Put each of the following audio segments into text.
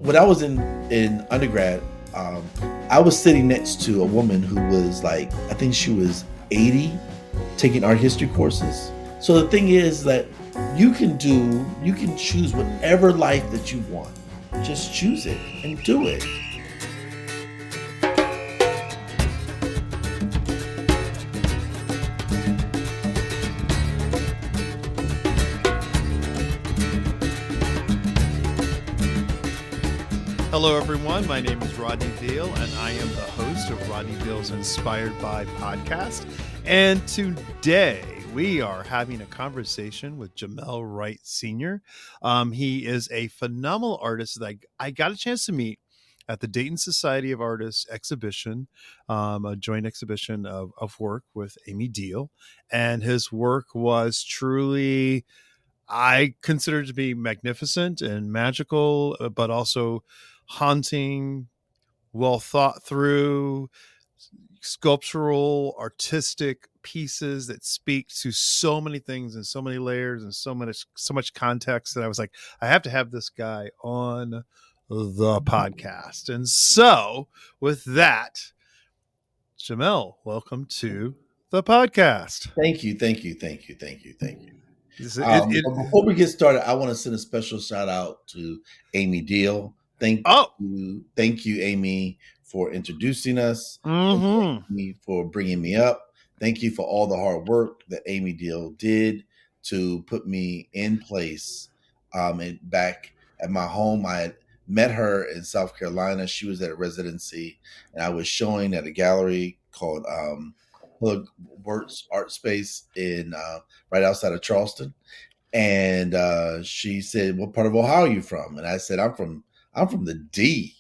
when I was in undergrad, um, I was sitting next to a woman who was like, I think she was 80, taking art history courses. So the thing is that you can choose whatever life that you want. Just choose it and do it. Hello, everyone. My name is Rodney Veal, and I am the host of Rodney Veal's Inspired by podcast. And today we are having a conversation with Jamele Wright Sr. He is a phenomenal artist that I got a chance to meet at the Dayton Society of Artists exhibition, a joint exhibition of work with Amy Deal. And his work was truly, I consider it to be magnificent and magical, but also haunting, well thought through, sculptural, artistic pieces that speak to so many things and so many layers and so much context that I was like, I have to have this guy on the podcast. And so with that, Jamele, welcome to the podcast. Thank you, thank you, thank you, thank you, thank you. But It, before we get started, I want to send a special shout out to Amy Deal. oh, Thank you, Amy, for introducing us. Thank you, mm-hmm. Amy, for bringing me up. Thank you for all the hard work that Amy Deal did to put me in place. And back at my home, I had met her in South Carolina. She was at a residency, and I was showing at a gallery called Hood Works Art Space in right outside of Charleston. And she said, "What part of Ohio are you from?" And I said, I'm from the D."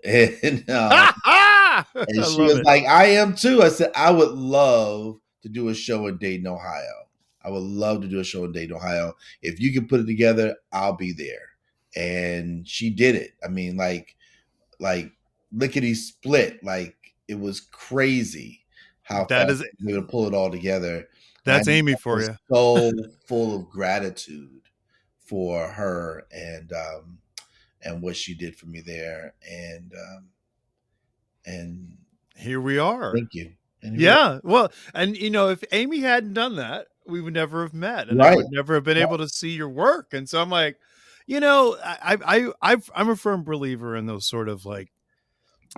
And I and she love was it. like, "I am too." I said, "I would love to do a show in Dayton, Ohio. I would love to do a show in Dayton, Ohio. If you can put it together, I'll be there." And she did it. I mean, like lickety split. Like it was crazy how That fast is we were able to pull it all together. And That's Amy for was you. so full of gratitude for her and what she did for me there. And Here we are. thank you. And here we are. Yeah. Well, and if Amy hadn't done that, we would never have met, and I Right. would never have been able to see your work. And so I'm like, I'm a firm believer in those sort of like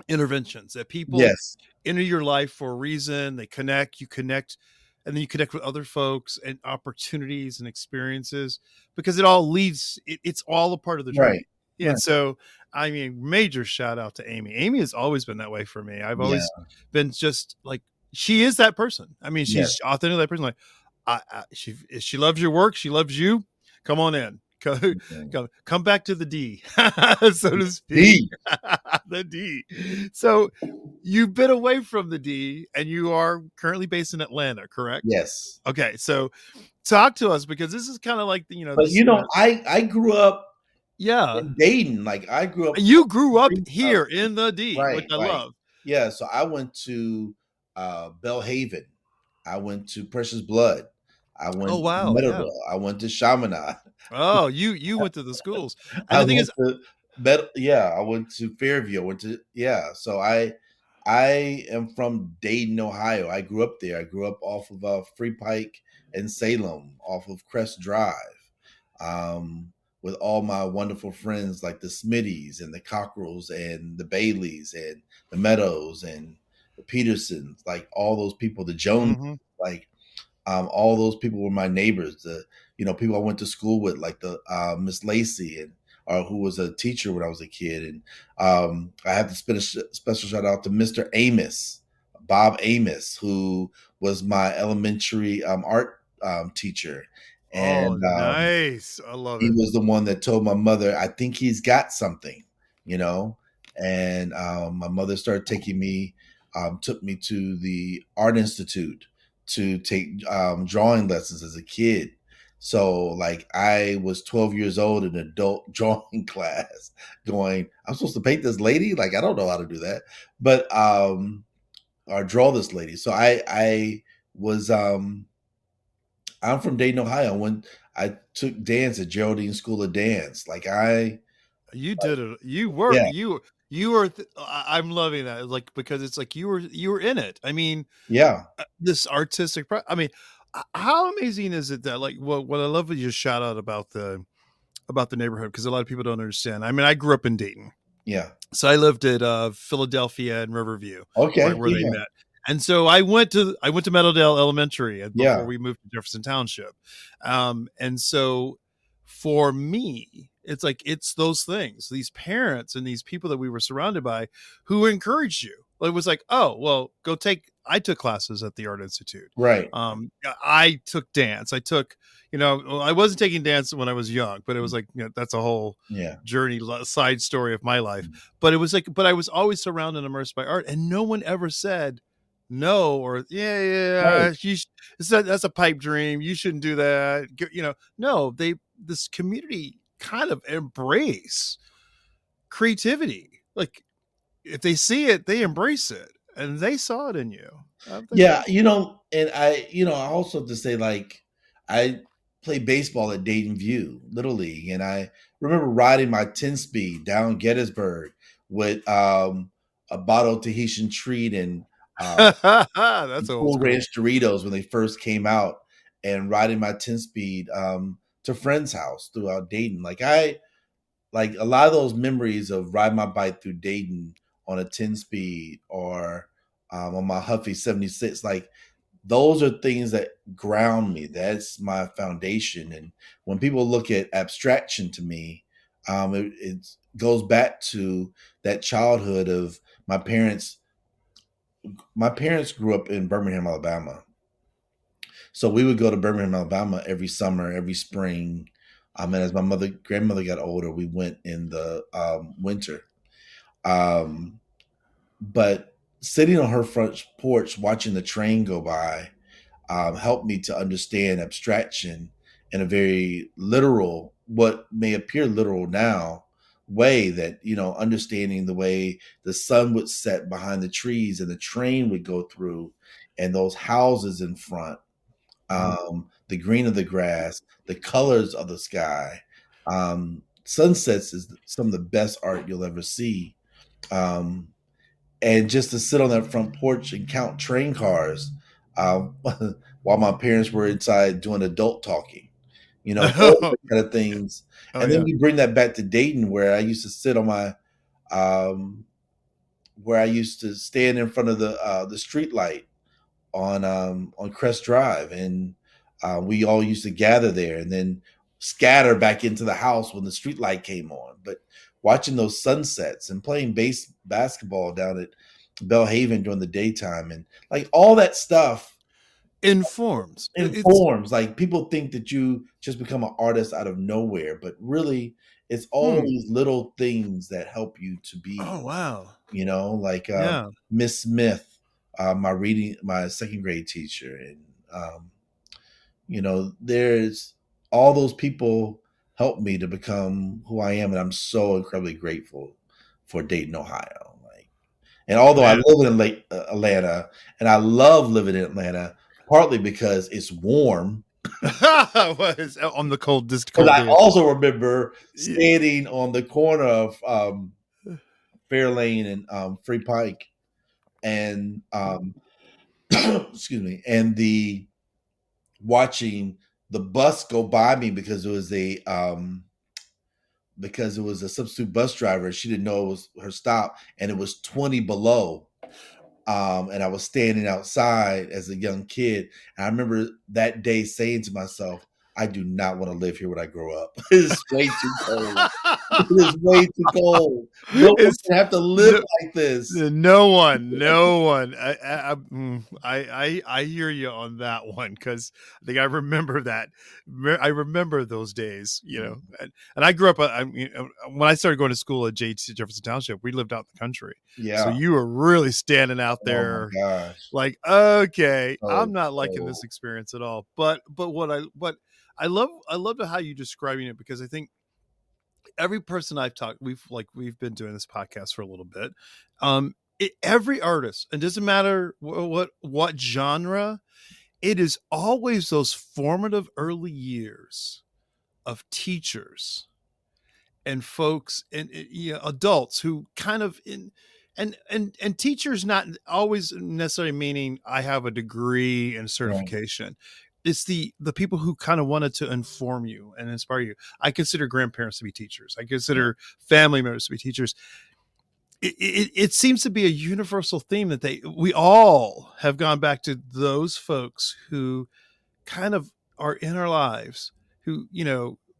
interventions that people Yes. enter your life for a reason. They connect, you connect, and then you connect with other folks and opportunities and experiences because it all leads. It's all a part of the journey. Right. And so, I mean, major shout out to Amy. Amy has always been that way for me. I've Yeah. always been just like she is that person. I mean, Yes. she's authentically that person. Like, she loves your work. She loves you. Come on in. Come back to the D, so to speak. D. The D. So you've been away from the D, and you are currently based in Atlanta, correct? Yes. Okay, so talk to us because this is kind of like But this. I grew up Yeah, in Dayton. Like I grew up you grew up here in the D, which right, I right. love. Yeah, so I went to Belhaven. I went to Precious Blood. I went Oh to wow, yeah. Meadowville. I went to Chaminade. Oh, you went to the schools, and I the thing went is, I went to Fairview. I went to So I am from Dayton, Ohio. I grew up there. I grew up off of Free Pike and Salem, off of Crest Drive, with all my wonderful friends like the Smitties and the Cockrells and the Baileys and the Meadows and the Petersons, like all those people, the Jones, like all those people were my neighbors. The people I went to school with, like the Miss Lacey and who was a teacher when I was a kid. And I have to spend a special shout out to Mr. Amos, Bob Amos, who was my elementary art teacher. And nice. I love he it. was the one that told my mother, "I think he's got something," And my mother started took me to the Art Institute to take drawing lessons as a kid. So like I was 12 years old in adult drawing class going, "I'm supposed to paint this lady? Like I don't know how to do that." But or draw this lady. So I was I'm from Dayton, Ohio. When I took dance at Geraldine School of Dance, like I You did it. You were Yeah, you were. I'm loving that. Like because it's like you were in it. I mean, yeah, this artistic. I mean, how amazing is it that like what I love is your shout out about the neighborhood because a lot of people don't understand. I mean, I grew up in Dayton, yeah. so I lived at Philadelphia and Riverview, right Okay, where they yeah, met. And so I went to Meadowdale Elementary before yeah, we moved to Jefferson Township. And so for me, it's like it's those things, these parents and these people that we were surrounded by who encouraged you. It was like, oh, well, go take. I took classes at the Art Institute. right. I took dance. I took, I wasn't taking dance when I was young, but it was like, that's a whole Yeah, journey side story of my life. But it was like, but I was always surrounded and immersed by art, and no one ever said no or right. that's a pipe dream. You shouldn't do that. No, this community kind of embrace creativity. Like if they see it, they embrace it, and they saw it in you. I think Yeah, that's and I also have to say, like, I played baseball at Dayton View Little League, and I remember riding my 10 speed down Gettysburg with a bottle of Tahitian treat and that's old Cool school. Ranch Doritos when they first came out, and riding my 10 speed to friends' house throughout Dayton. Like a lot of those memories of riding my bike through Dayton on a 10 speed or on my Huffy 76, like those are things that ground me. That's my foundation. And when people look at abstraction to me, it goes back to that childhood of my parents. My parents grew up in Birmingham, Alabama. So we would go to Birmingham, Alabama every summer, every spring. And as my grandmother got older, we went in the winter. Um, but sitting on her front porch watching the train go by helped me to understand abstraction in a very literal, what may appear literal now, way that, understanding the way the sun would set behind the trees and the train would go through and those houses in front, the green of the grass, the colors of the sky. Sunsets is some of the best art you'll ever see. Um, and just to sit on that front porch and count train cars um, while my parents were inside doing adult talking, all Oh, the kind of things. oh And then yeah. we bring that back to Dayton, where I used to sit on my, um, where I used to stand in front of the street light on Crest Drive, and we all used to gather there and then scatter back into the house when the street light came on. But watching those sunsets and playing basketball down at Bellhaven during the daytime and like all that stuff Informs. It's informs. Like people think that you just become an artist out of nowhere, but really it's all hmm. these little things that help you to Oh be, wow. like Yeah. Miss Smith, my second grade teacher, and um, there's all those people helped me to become who I am, and I'm so incredibly grateful for Dayton, Ohio. Like, and although I Man. live in Atlanta, and I love living in Atlanta, partly because it's warm, What is on the cold this but cold I day? also remember Yeah. standing on the corner of Fairlane and Free Pike, and excuse me, and the watching the bus go by me because it was a substitute bus driver. She didn't know it was her stop, and it was 20 below. And I was standing outside as a young kid. And I remember that day saying to myself, I do not want to live here when I grow up. It's way too cold. It is way too cold. No one It's can have to live no, like this. no one. I hear you on that one because I think I remember that. I remember those days, and I grew up. When I started going to school at JT Jefferson Township, we lived out in the country, so Yeah. you were really standing out Oh my there, gosh. like, okay, I'm So not liking this cold. experience at all. But what I love how you describing it because I think every person I've talked, we've been doing this podcast for a little bit. Every artist, it doesn't matter what genre, it is always those formative early years of teachers and folks and adults who kind of and teachers not always necessarily meaning I have a degree and Right. certification. It's the people who kind of wanted to inform you and inspire you. I consider grandparents to be teachers. I Yeah. consider family members to be teachers. It seems to be a universal theme that we all have gone back to those folks who kind of are in our lives, who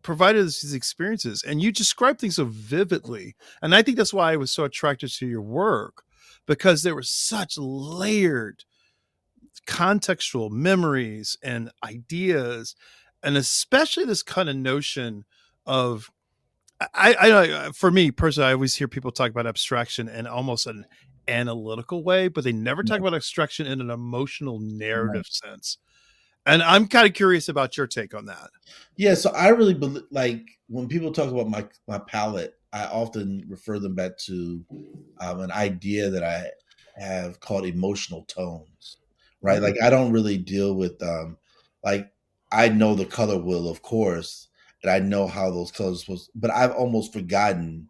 provided us these experiences, and you describe things so vividly. And I think that's why I was so attracted to your work, because there were such layered contextual memories and ideas, and especially this kind of notion of for me personally, I always hear people talk about abstraction in almost an analytical way, but they never talk about abstraction in an emotional Right. narrative sense. And I'm kind of curious about your take on that. Yeah, so I really believe, like, when people talk about my palette, I often refer them back to an idea that I have called emotional tones, right? Like, I don't really deal with like, I know the color wheel, of course, and I know how those colors are supposed, but I've almost forgotten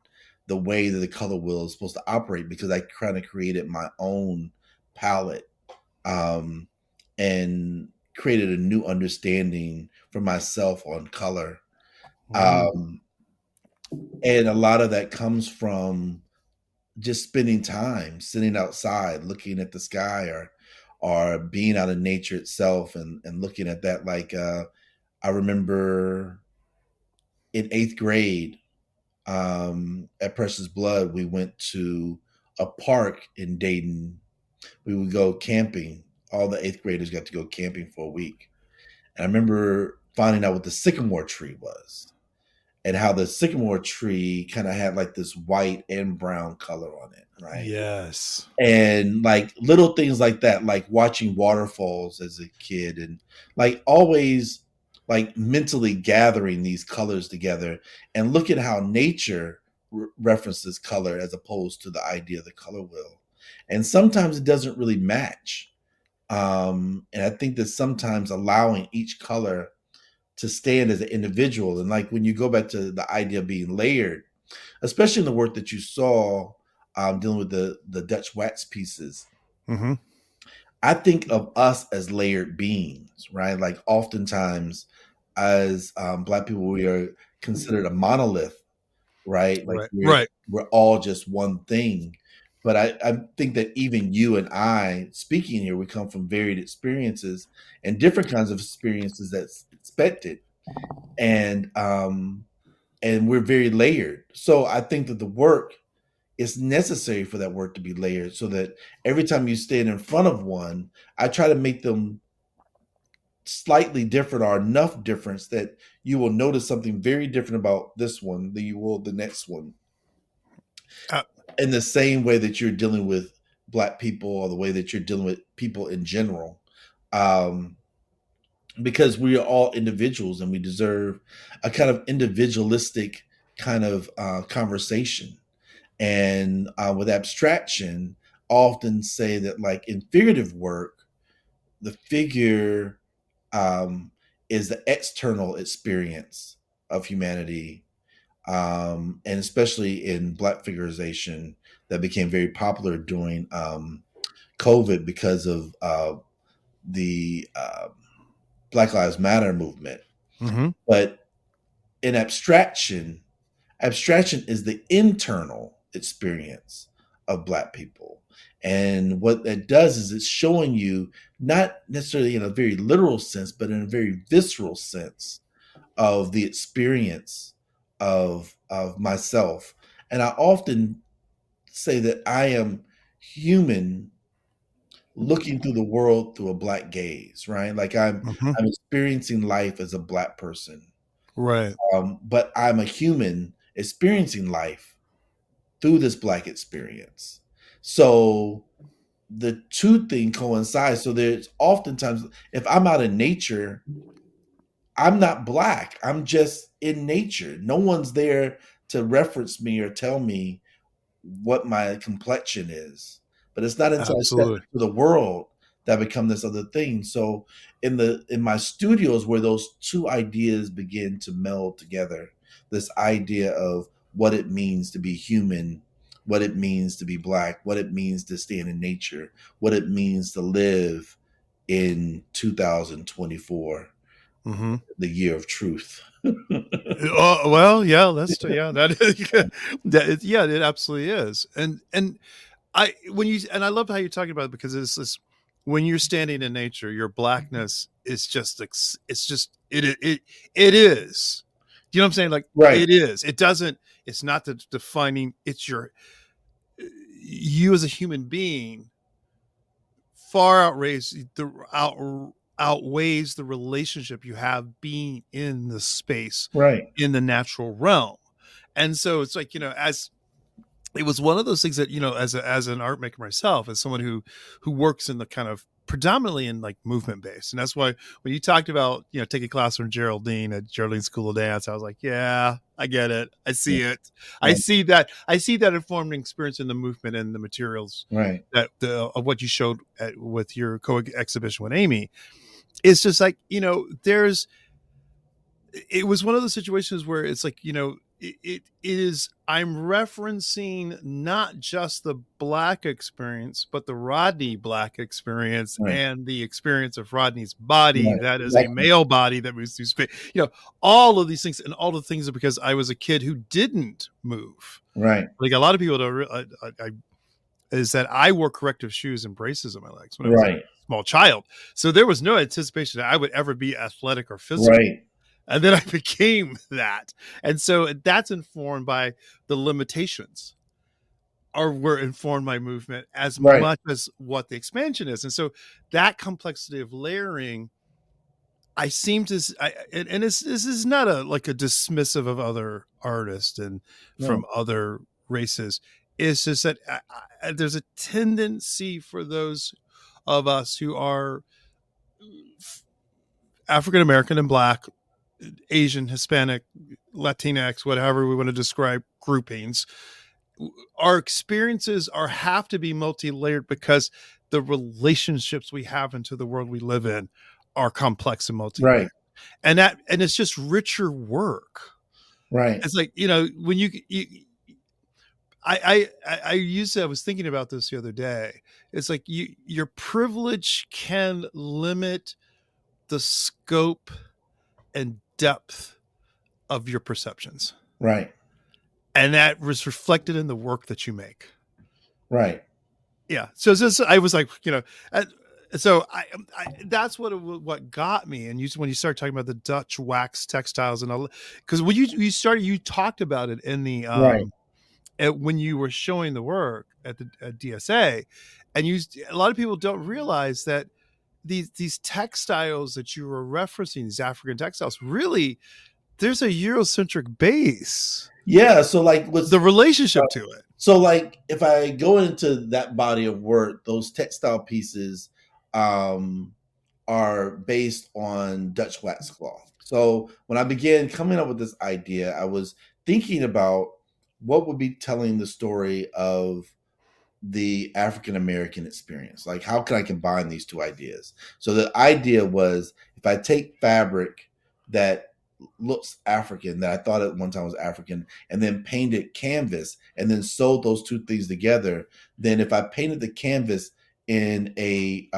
the way that the color wheel is supposed to operate because I kind of created my own palette, um, and created a new understanding for myself on color. Mm. Um, and a lot of that comes from just spending time sitting outside, looking at the sky, or being out in nature itself, and looking at that. Like, I remember in 8th grade, at Precious Blood, we went to a park in Dayton. We would go camping. All the 8th graders got to go camping for a week. And I remember finding out what the sycamore tree was, and how the sycamore tree kind of had like this white and brown color on it, right? Yes. And like little things like that, like watching waterfalls as a kid, and like always like mentally gathering these colors together and look at how nature references color as opposed to the idea of the color wheel. And sometimes it doesn't really match. And I think that sometimes allowing each color to stand as an individual, and like when you go back to the idea of being layered, especially in the work that you saw, dealing with the Dutch wax pieces, Mm-hmm. I think of us as layered beings, right? Like oftentimes, as Black people, we are considered a monolith, right? Like Right. Right. we're all just one thing. But I think that even you and I speaking here, we come from varied experiences and different kinds of experiences that's expected, and we're very layered. So I think that the work is necessary for that work to be layered, so that every time you stand in front of one, I try to make them slightly different, or enough difference that you will notice something very different about this one than you will the next one. Uh, In the same way that you're dealing with Black people, or the way that you're dealing with people in general. Um, because we are all individuals and we deserve a kind of individualistic kind of conversation. And with abstraction, often say that like in figurative work, the figure um, is the external experience of humanity, and especially in Black figurization that became very popular during COVID because of the Black Lives Matter movement. mm-hmm. But in abstraction, abstraction is the internal experience of Black people. And what that does is it's showing you, not necessarily in a very literal sense, but in a very visceral sense of the experience of myself. And I often say that I am human looking through the world through a Black gaze, right? Like Mm-hmm. I'm experiencing life as a Black person, Right. but I'm a human experiencing life through this Black experience. So the two thing coincides. So there's oftentimes, if I'm out in nature, I'm not Black. I'm just in nature. No one's there to reference me or tell me what my complexion is. But it's not until I step Absolutely. into the world that I become this other thing. So in my studios where those two ideas begin to meld together, this idea of what it means to be human, what it means to be black, what it means to stand in nature, what it means to live in 2024, Mm-hmm. the year of truth. Oh, well, yeah, yeah, that is, yeah, it absolutely is. And I love how you're talking about it, because it's this, when you're standing in nature, your blackness is just it's just it is. Do you know what I'm saying? Like, Right, it is. It doesn't. It's not the defining. It's your, you as a human being far outweighs the relationship you have being in the space, right, in the natural realm. And so it's like, as it was one of those things that, as an art maker myself, as someone who works in the kind of predominantly in like movement based. And that's why when you talked about, taking class from Geraldine at Geraldine School of Dance, I was like, yeah, I get it. I see it. I right, see that. I see that informed experience in the movement and the materials right, that of what you showed with your co-exhibition with Amy. It's just like, there's, it was one of those situations where it's like, it is, I'm referencing not just the black experience, but the Rodney black experience, right, and the experience of Rodney's body, right, that is a exactly, male body that moves through space. All of these things, and all the things are because I was a kid who didn't move. right, Like, a lot of people don't is that I wore corrective shoes and braces on my legs when I was a right, small child. So there was no anticipation that I would ever be athletic or physical. right, And then I became that. And so that's informed by the limitations, or were informed by movement as right, much as what the expansion is. And so that complexity of layering, I seem to, and this is not a like a dismissive of other artists and no, from other races. It's just that there's a tendency for those of us who are African American and Black, Asian, Hispanic, Latinx, whatever we want to describe groupings, our experiences are have to be multi-layered, because the relationships we have into the world we live in are complex and multi-layered. right, And it's just richer work. right, It's like, when I used to, I was thinking about this the other day. It's like, your privilege can limit the scope and depth of your perceptions. right, And that was reflected in the work that you make. right, Yeah. So I was like, so that's what got me. And when you start talking about the Dutch wax textiles and all, because when you talked about it in the, right, when you were showing the work at the at DSA, and a lot of people don't realize that these textiles that you were referencing, these African textiles, really, there's a Eurocentric base, yeah. So like, the relationship to it. so like if I go into that body of work, those textile pieces um, are based on Dutch wax cloth. So when I began coming up with this idea, I was thinking about what would be telling the story of the African American experience. Like, how can I combine these two ideas? So the idea was, if I take fabric that looks African, that I thought at one time was African, and then painted canvas and then sewed those two things together, then if I painted the canvas in a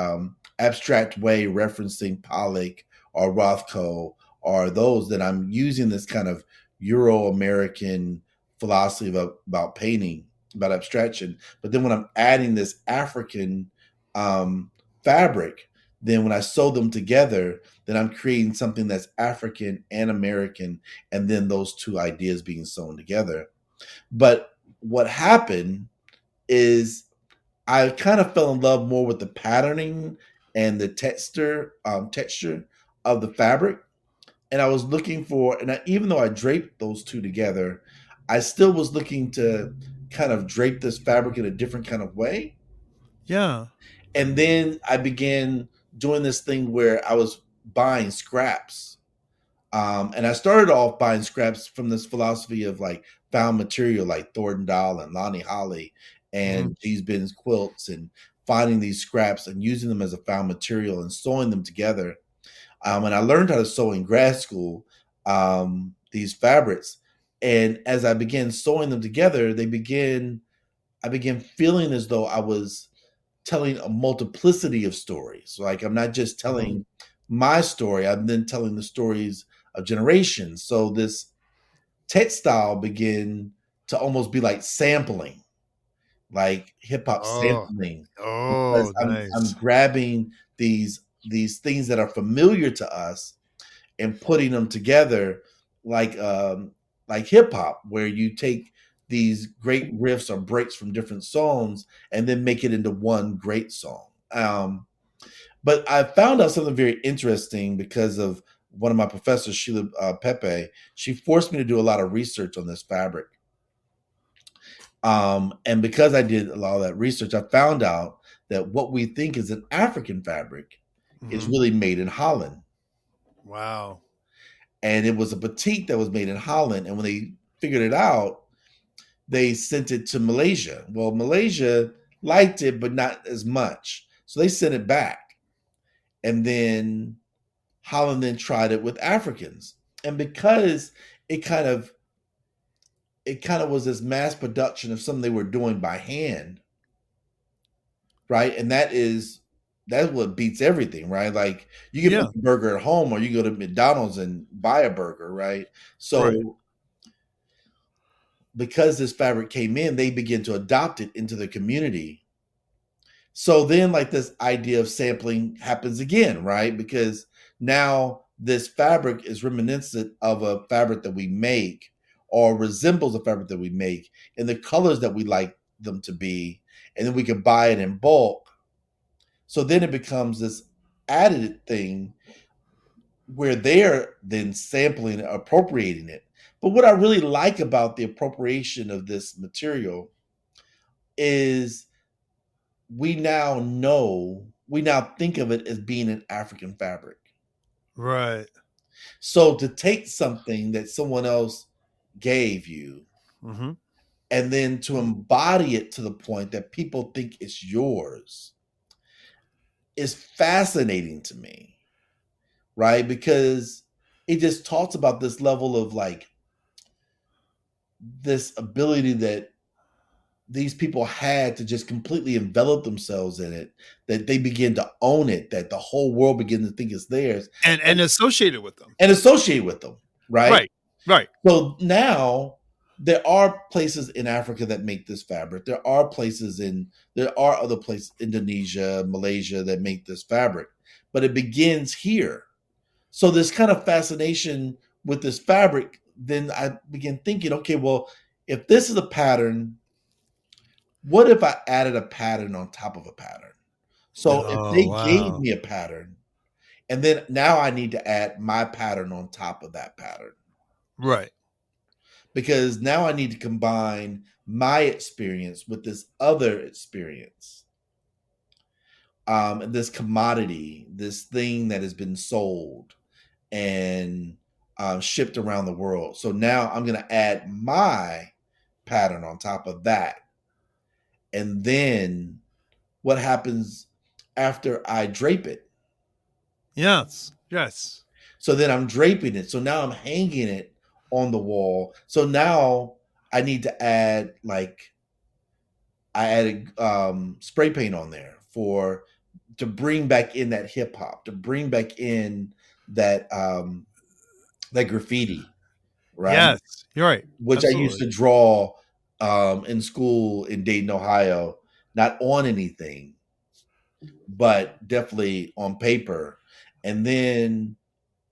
abstract way, referencing Pollock or Rothko or those, then I'm using this kind of Euro American philosophy about painting, about abstraction. But then when I'm adding this African um, fabric, then when I sew them together, then I'm creating something that's African and American, and then those two ideas being sewn together. But what happened is I kind of fell in love more with the patterning and the texture of the fabric, and I was looking for, and even though I draped those two together, I still was looking to kind of drape this fabric in a different kind of way. Yeah. And then I began doing this thing where I was buying scraps. And I started off buying scraps from this philosophy of like found material, like Thornton Dahl and Lonnie Holly Mm-hmm. and G's Ben's quilts, and finding these scraps and using them as a found material and sewing them together. And I learned how to sew in grad school, these fabrics. And as I began sewing them together, I began feeling as though I was telling a multiplicity of stories. Like I'm not just Mhm. telling my story, I'm then telling the stories of generations. So this textile began to almost be like sampling, like hip hop Oh. sampling, because Oh, I'm nice. grabbing these things that are familiar to us and putting them together like like hip hop, where you take these great riffs or breaks from different songs and then make it into one great song. But I found out something very interesting because of one of my professors, Sheila Pepe. She forced me to do a lot of research on this fabric. And because I did a lot of that research, I found out that what we think is an African fabric is Mhm. really made in Holland. Wow. And it was a batik that was made in Holland. And when they figured it out, they sent it to Malaysia. Well, Malaysia liked it, but not as much. So they sent it back. And then Holland then tried it with Africans. And because it kind of it kind of was this mass production of something they were doing by hand, right? And that's what beats everything, right? Like you can Yeah. make a burger at home or you go to McDonald's and buy a burger, right? Right. So because this fabric came in, they begin to adopt it into the community. So then, like this idea of sampling happens again, right? Because now this fabric is reminiscent of a fabric that we make or resembles a fabric that we make in the colors that we like them to be. And then we can buy it in bulk. So then it becomes this added thing where they're then sampling, appropriating it. But what I really like about the appropriation of this material is we now think of it as being an African fabric. Right. So to take something that someone else gave you Mhm. and then to embody it to the point that people think it's yours is fascinating to me, right? Because it just talks about this level of like this ability that these people had to just completely envelop themselves in it, that they begin to own it, that the whole world begins to think it's theirs And associated with them. and associate with them, right? Right. Right. So now there are places in Africa that make this fabric. There are other places, Indonesia, Malaysia, that make this fabric, but it begins here. So this kind of fascination with this fabric, then I begin thinking, okay, well, if this is a pattern, what if I added a pattern on top of a pattern? So if Oh, they gave wow. me a pattern, and then now I need to add my pattern on top of that pattern, Right. because now I need to combine my experience with this other experience, this commodity, this thing that has been sold and shipped around the world. So now I'm going to add my pattern on top of that. And then what happens after I drape it? Yes. Yes. So then I'm draping it. So now I'm hanging it on the wall. So now I need to add like I added spray paint on there for to bring back in that hip hop, to bring back in that that graffiti, right? Yes. You're right. Which I used Absolutely. to draw in school in Dayton, Ohio, not on anything, but definitely on paper. And then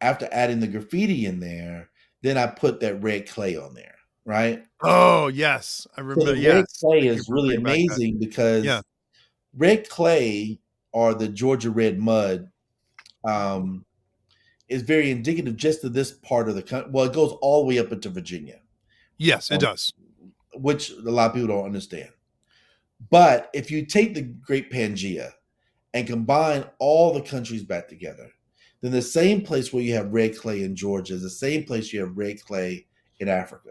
after adding the graffiti in there, then I put that red clay on there, right? Oh, yes. I So remember. the red Yes. clay Thank you is for really bringing back that. amazing Yeah. because red clay or the Georgia red mud um, is very indicative just of this part of the country. Well, it goes all the way up into Virginia, Yes, it um, does. which a lot of people don't understand. But if you take the Great Pangea and combine all the countries back together, then the same place where you have red clay in Georgia is the same place you have red clay in Africa.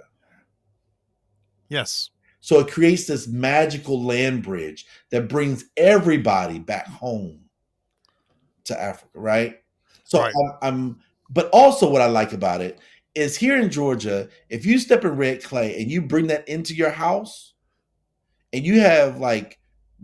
Yes. So it creates this magical land bridge that brings everybody back home to Africa, right? So Right. I'm but also what I like about it is here in Georgia, if you step in red clay and you bring that into your house and you have like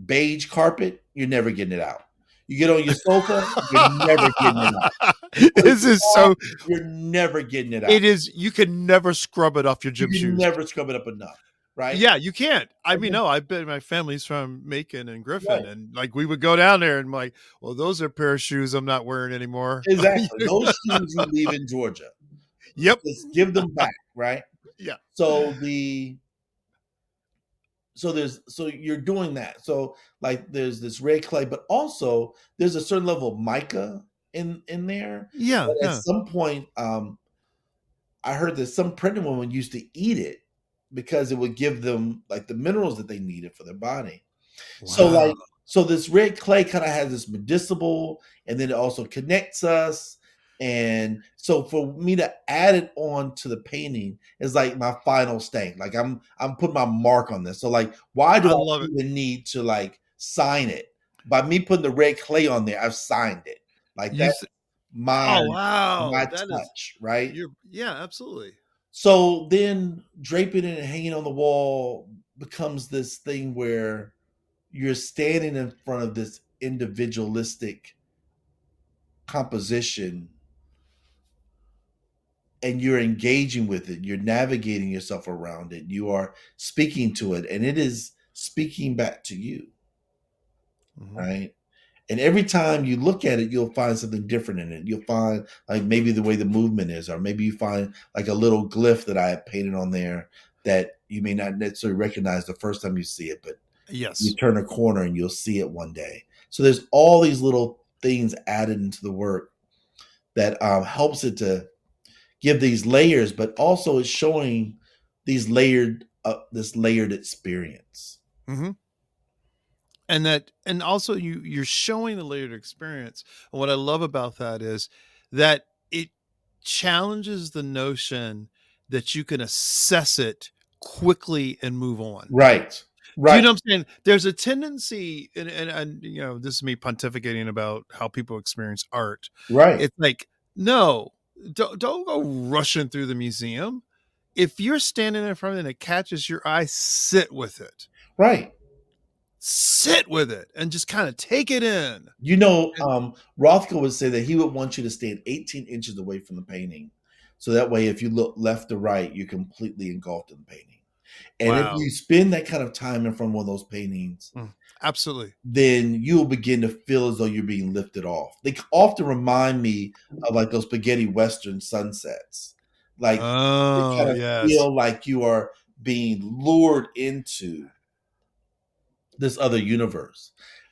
beige carpet, you're never getting it out. You get on your sofa, you're never getting it out. You put it in This the is wall, so. you're never getting it out. It is. You can never scrub it off your You gym can shoes. never scrub it up enough, right? Yeah, you can't. I And mean, then- no, I've been. My family's from Macon and Griffin, right. and like we would go down there and like, well, those are a pair of shoes I'm not wearing anymore. Exactly. Those shoes you leave in Georgia. Yep. Just give them back, right? Yeah. So so you're doing that. So like there's this red clay, but also there's a certain level of mica in there. Yeah. But at Yeah. some point, I heard that some pregnant women used to eat it because it would give them like the minerals that they needed for their body. So Wow. like so this red clay kind of has this medicinal, and then it also connects us. And so for me to add it on to the painting is like my final stamp. Like I'm putting my mark on this. So like why do I I love it. even need to like sign it? By me putting the red clay on there, I've signed it. Like You. that's my Oh wow, my that is. touch, right? You're. Yeah, absolutely. So then draping it and hanging on the wall becomes this thing where you're standing in front of this individualistic composition and you're engaging with it. You're navigating yourself around it. You are speaking to it, and it is speaking back to you, Mhm. right? And every time you look at it, you'll find something different in it. You'll find like maybe the way the movement is, or maybe you find like a little glyph that I have painted on there that you may not necessarily recognize the first time you see it, but you Yes. turn a corner and you'll see it one day. So there's all these little things added into the work that helps it to give these layers, but also it's showing these this layered experience. Hmm. And that, and also you're showing the layered experience. And what I love about that is that it challenges the notion that you can assess it quickly and move on. Right. Do you Right. know what I'm saying? There's a tendency, and you know, this is me pontificating about how people experience art. Right. It's like, no, don't go rushing through the museum. If you're standing in front of it and it catches your eye, sit with it. Right. Sit with it and just kind of take it in. You know, And Rothko would say that he would want you to stand 18 inches away from the painting. So that way, if you look left or right, you're completely engulfed in the painting. And if wow. you spend that kind of time in front of one of those paintings, Absolutely. then you'll begin to feel as though you're being lifted off. They often remind me of like those spaghetti western sunsets. Like you Oh, kind of yes. feel like you are being lured into this other universe.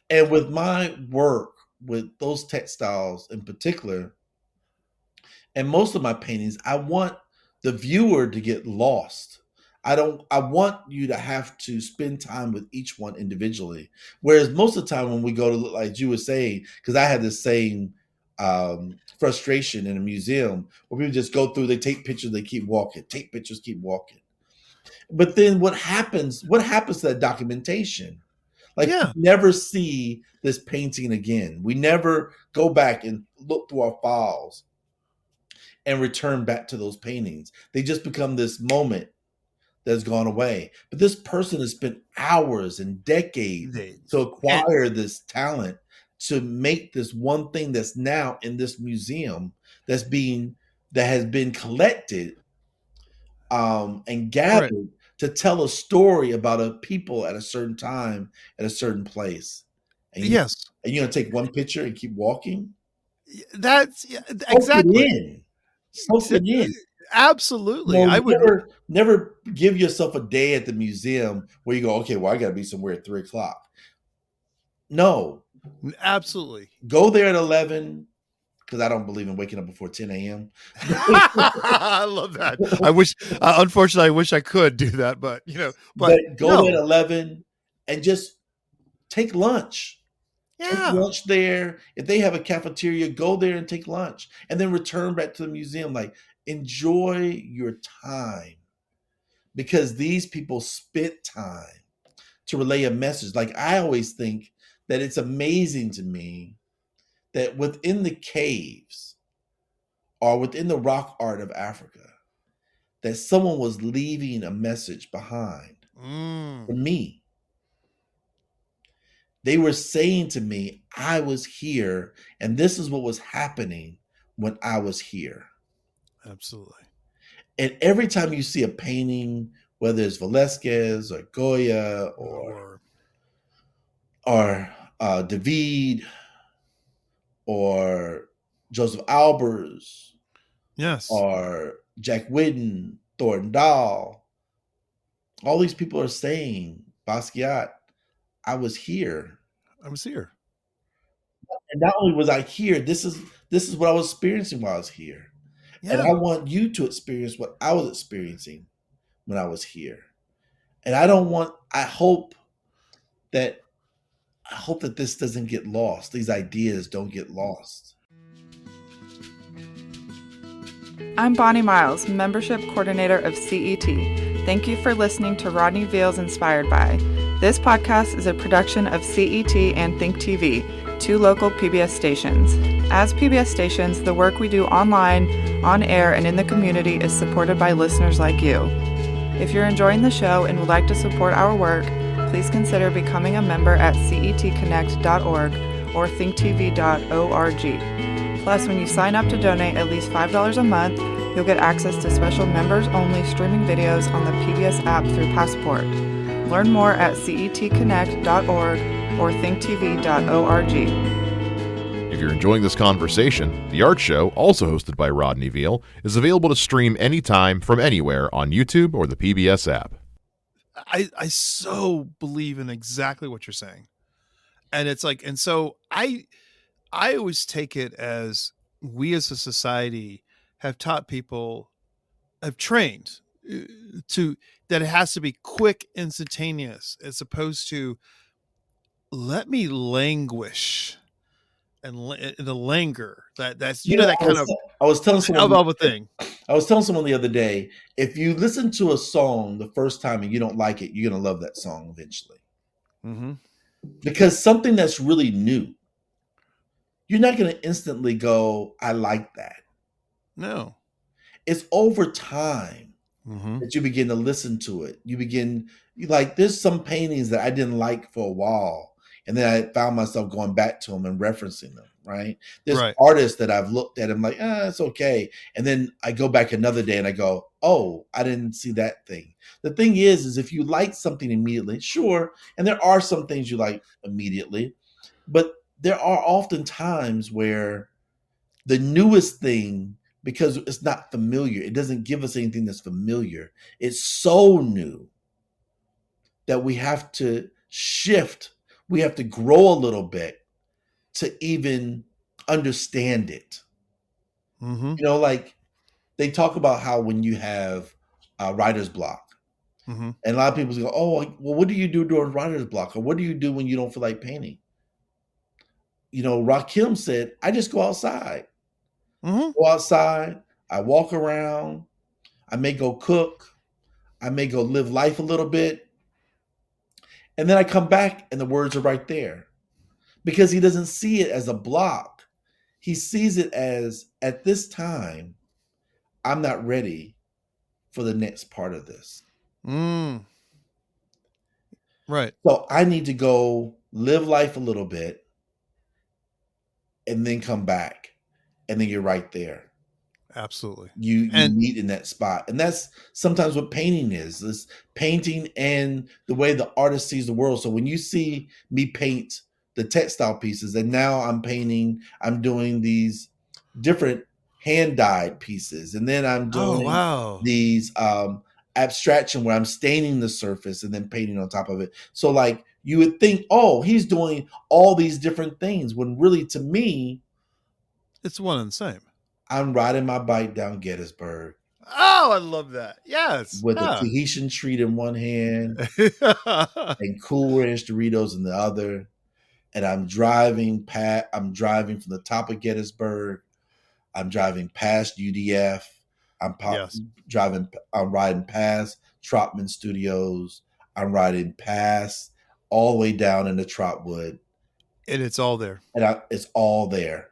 And with my work, with those textiles in particular, and most of my paintings, I want the viewer to get lost. I want you to have to spend time with each one individually. Whereas most of the time when we go to look, like you were saying, because I had the same frustration in a museum where people just go through, they take pictures, they keep walking, take pictures, keep walking. But then what happens? What happens to that documentation? Like we Yeah. never see this painting again. We never go back and look through our files and return back to those paintings. They just become this moment that's gone away. But this person has spent hours and decades to And acquire this talent to make this one thing that's now in this museum that has been collected and right. gathered to tell a story about a people at a certain time at a certain place. And you Yes. and you're gonna take one picture and keep walking. That's Soak it exactly. in. Soak it in. Absolutely. No, I you would. never give yourself a day at the museum where you go, okay, well, I got to be somewhere at 3 o'clock. No, Absolutely. go there at 11 because I don't believe in waking up before 10 a.m. I love that. I wish, unfortunately, I wish I could do that, but you know, But but go there no. at 11 and just take lunch. Take Yeah. lunch there. If they have a cafeteria, go there and take lunch and then return back to the museum. Like, enjoy your time because these people spent time to relay a message. Like I always think that it's amazing to me that within the caves or within the rock art of Africa, that someone was leaving a message behind Mm, for me. They were saying to me, I was here, and this is what was happening when I was here. absolutely. And every time you see a painting, whether it's Velasquez or Goya Or or David or Joseph Albers yes, or Jack Whitten, Thornton Dahl, all these people are saying, Basquiat, I was here. I was here. And not only was I here, this is what I was experiencing while I was here. And Yeah, I want you to experience what I was experiencing when I was here. And I don't want that I hope that this doesn't get lost. These ideas don't get lost. I'm Bonnie Miles, Membership Coordinator of CET. Thank you for listening to Rodney Veal's Inspired By. This podcast is a production of CET and ThinkTV, 2 local PBS stations. As PBS stations, the work we do online, on air, and in the community is supported by listeners like you. If you're enjoying the show and would like to support our work, please consider becoming a member at cetconnect.org or thinktv.org. Plus, when you sign up to donate at least $5 a month, you'll get access to special members-only streaming videos on the PBS app through Passport. Learn more at cetconnect.org or thinktv.org. If you're enjoying this conversation, The Art Show, also hosted by Rodney Veal, is available to stream anytime from anywhere on YouTube or the PBS app. I so believe in exactly what you're saying. And it's like, and so I always take it as we as a society have taught people, have trained to that it has to be quick, instantaneous, as opposed to let me languish and the languor that's that kind of I was telling someone of a thing. I was telling someone the other day, if you listen to a song the first time and you don't like it, you're gonna love that song eventually. Mm-hmm. Because something that's really new, you're not gonna instantly go, I like that. No. It's over time Mm-hmm. that you begin to listen to it. Like there's some paintings that I didn't like for a while, and then I found myself going back to them and referencing them, right? There's Right. artists that I've looked at and I'm like, it's okay. And then I go back another day and I go, oh, I didn't see that thing. The thing is if you like something immediately, sure, and there are some things you like immediately, but there are often times where the newest thing, because it's not familiar, it doesn't give us anything that's familiar. It's so new that we have to shift. We have to grow a little bit to even understand it. Mm-hmm. Like they talk about how when you have writer's block, Mm-hmm. and a lot of people go, oh, well, what do you do during writer's block? Or what do you do when you don't feel like painting? Rakim said, I just go outside. Mm-hmm. Go outside, I walk around, I may go cook, I may go live life a little bit, and then I come back and the words are right there. Because he doesn't see it as a block. He sees it as, at this time, I'm not ready for the next part of this. Mm. Right. So I need to go live life a little bit and then come back. And then you're right there. Absolutely. You And meet in that spot. And that's sometimes what painting is. This painting and the way the artist sees the world. So when you see me paint the textile pieces, and now I'm doing these different hand-dyed pieces. And then I'm oh doing wow. these abstraction where I'm staining the surface and then painting on top of it. So like you would think, oh, he's doing all these different things, when really to me, It's one and the same. I'm riding my bike down Gettysburg Oh, I love that. Yes. with a Yeah. Tahitian treat in one hand and Cool Ranch Doritos in the other. And I'm driving from the top of Gettysburg. I'm driving past UDF. Yes. I'm riding past Trotman Studios. I'm riding past all the way down into Trotwood. And it's all there. And it's all there.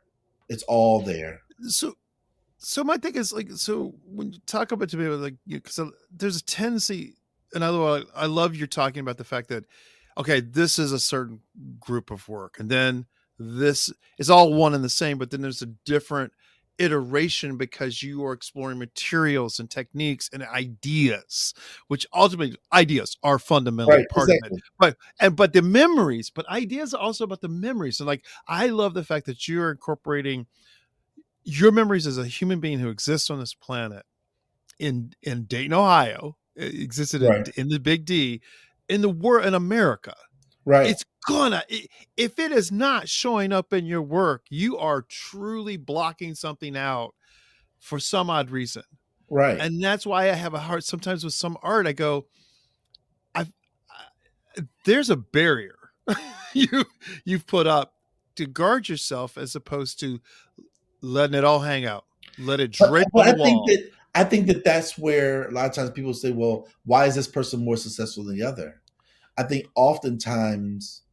It's all there. So So my thing is like, so when you talk about to me like, because there's a tendency, and I love you're talking about the fact that, okay, this is a certain group of work, and then this is all one and the same, but then there's a different iteration because you are exploring materials and techniques and ideas, which ultimately ideas are fundamentally Right, part of it. exactly. But the memories, but ideas are also about the memories. And like, I love the fact that you're incorporating your memories as a human being who exists on this planet in Dayton, Ohio, it existed Right, in the Big D, in the world, in America. right, It's if it is not showing up in your work, you are truly blocking something out for some odd reason. right. And that's why I have a hard sometimes with some art. I go, I've there's a barrier you you've put up to guard yourself as opposed to letting it all hang out. Let it drape But on the I think wall. that that's where a lot of times people say, "Well, why is this person more successful than the other?" I think oftentimes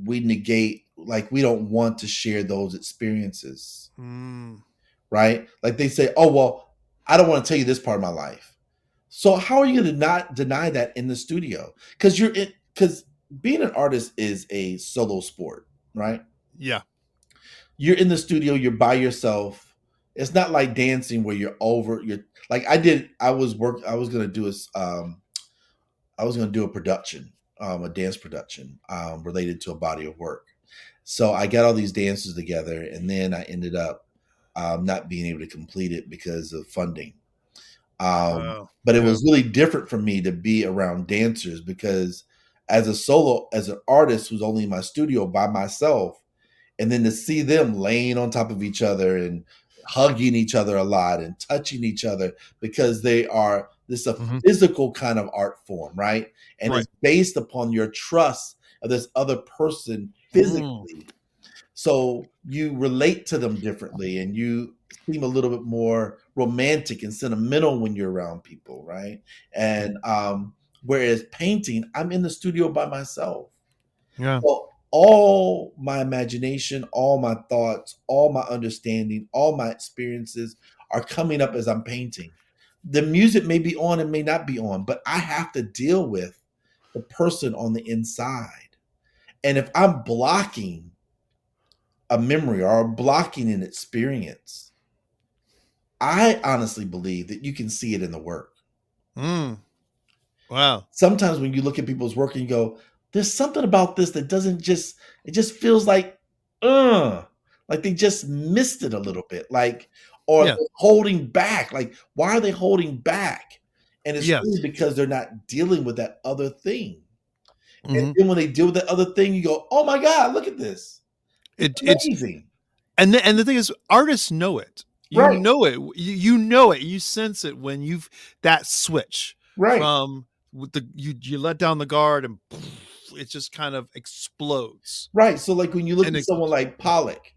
we negate, like we don't want to share those experiences, Mm, right? Like they say, "Oh, well, I don't want to tell you this part of my life." So how are you going to not deny that in the studio? Because being an artist is a solo sport, right? yeah. You're in the studio, you're by yourself. It's not like dancing where you're like I was gonna do I was gonna do a production, a dance production, related to a body of work. So I got all these dances together, and then I ended up not being able to complete it because of funding. Oh, But it yeah. was really different for me to be around dancers because as an artist who's only in my studio by myself, and then to see them laying on top of each other and hugging each other a lot and touching each other because they are this a Mhm. physical kind of art form, right? And Right. it's based upon your trust of this other person Mm, physically, so you relate to them differently and you seem a little bit more romantic and sentimental when you're around people, right? And whereas painting, I'm in the studio by myself. yeah. So all my imagination, all my thoughts, all my understanding, all my experiences are coming up as I'm painting. The music may be on and may not be on, but I have to deal with the person on the inside. And if I'm blocking a memory or blocking an experience, I honestly believe that you can see it in the work. Mm, wow. Sometimes when you look at people's work and you go, there's something about this that doesn't just, it just feels uh, like they just missed it a little bit. Like, or Yeah. they're holding back. Like, why are they holding back? And it's really Yes. because they're not dealing with that other thing. And Mhm. then when they deal with that other thing, you go, oh my God, look at this. It's It's amazing. and the thing is, artists know it. You Right, know it. You know it. You sense it when you've that switch right. from with the you let down the guard and it just kind of explodes. Right. So like when you look And at it someone like Pollock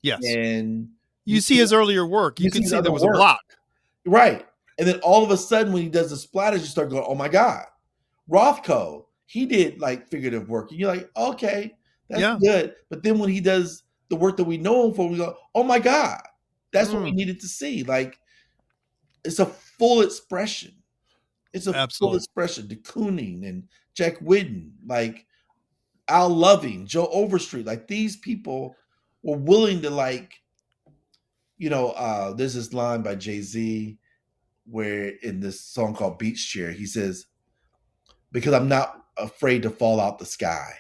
yes. and You see his earlier work. You you could see his see other there was a work, block. right? And then all of a sudden when he does the splatters, you start going, "Oh my God." Rothko, he did like figurative work. And you're like, "Okay, that's Yeah. good." But then when he does the work that we know him for, we go, "Oh my God." That's what we Mm, needed to see. Like it's a full expression. It's a full absolutely. expression. De Kooning and Jack Whitten, like Al Loving, Joe Overstreet, like these people were willing to there's this line by Jay-Z where in this song called Beach Chair, he says, because I'm not afraid to fall out the sky,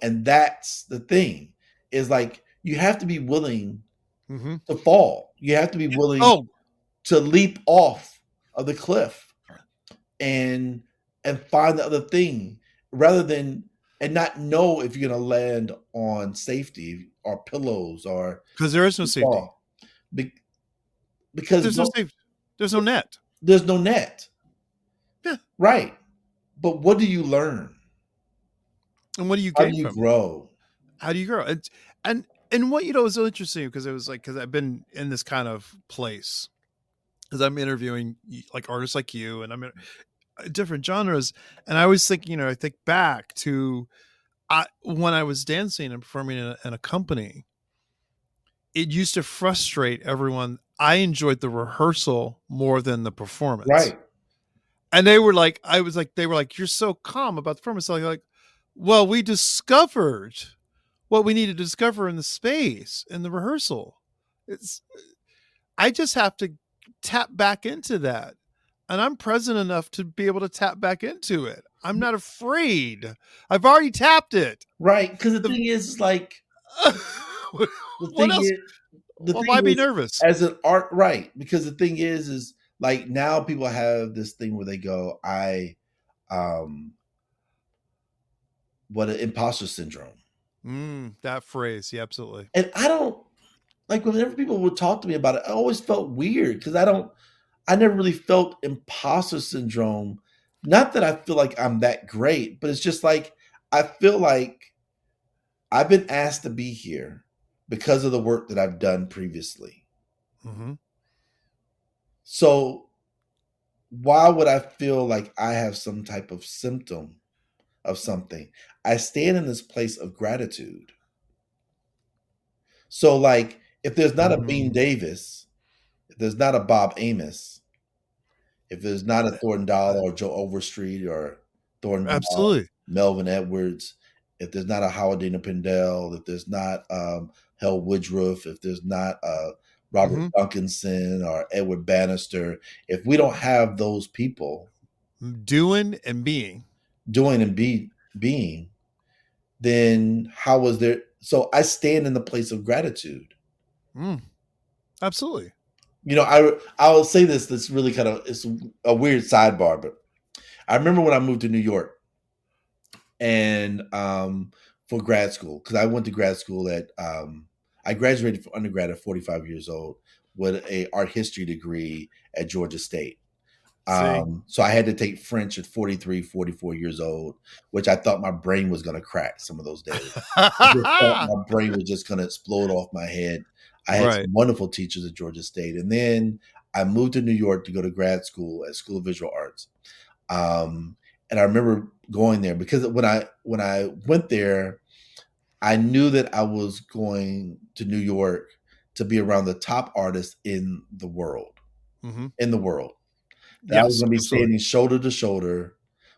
and that's the thing is like you have to be willing Hmm. to fall. You have to be willing Oh, to leap off of the cliff and find the other thing rather than and not know if you're gonna land on safety or pillows or because there is no safety. fall. Be- because There's no safety. There's no net. there's no net. Yeah. Right. But what do you learn? And what do you How do gain you from it? grow? How do you grow? And what is so interesting because it was like because I've been in this kind of place as I'm interviewing like artists like you, and I'm in different genres, and I always think I think back to when I was dancing and performing in a company, it used to frustrate everyone. I enjoyed the rehearsal more than the performance. Right. And they were like, you're so calm about the performance. So like, well, we discovered what we need to discover in the space in the rehearsal. I just have to tap back into that. And I'm present enough to be able to tap back into it. I'm not afraid. I've already tapped it. Right. Because the thing is, like, what else? Why be nervous? As an art, right? Because the thing is like now people have this thing where they go, what an imposter syndrome. That phrase, yeah, absolutely. And I don't like whenever people would talk to me about it, I always felt weird because I never really felt imposter syndrome. Not that I feel like I'm that great, but it's just like I feel like I've been asked to be here because of the work that I've done previously. Mm-hmm. So why would I feel like I have some type of symptom of something? I stand in this place of gratitude. So like if there's not a Bean Davis, if there's not a Bob Amos, if there's not a Thornton Dahl or Joe Overstreet or Thornton Absolutely. Dahl, Melvin Edwards, if there's not a Howardina Pindell, if there's not Hel Woodruff, if there's not Robert Duncanson or Edward Bannister, if we don't have those people doing and being, then how was there? So I stand in the place of gratitude. Absolutely. You know, I will say this. That's really it's a weird sidebar, but I remember when I moved to New York and for grad school, because I went to grad school I graduated from undergrad at 45 years old with a art history degree at Georgia State. So I had to take French at 43, 44 years old, which I thought my brain was going to crack some of those days. I just thought my brain was just going to explode off my head. I had some wonderful teachers at Georgia State. And then I moved to New York to go to grad school at School of Visual Arts. And I remember going there because when I went there, I knew that I was going to New York to be around the top artists in the world. That I was going to be standing shoulder to shoulder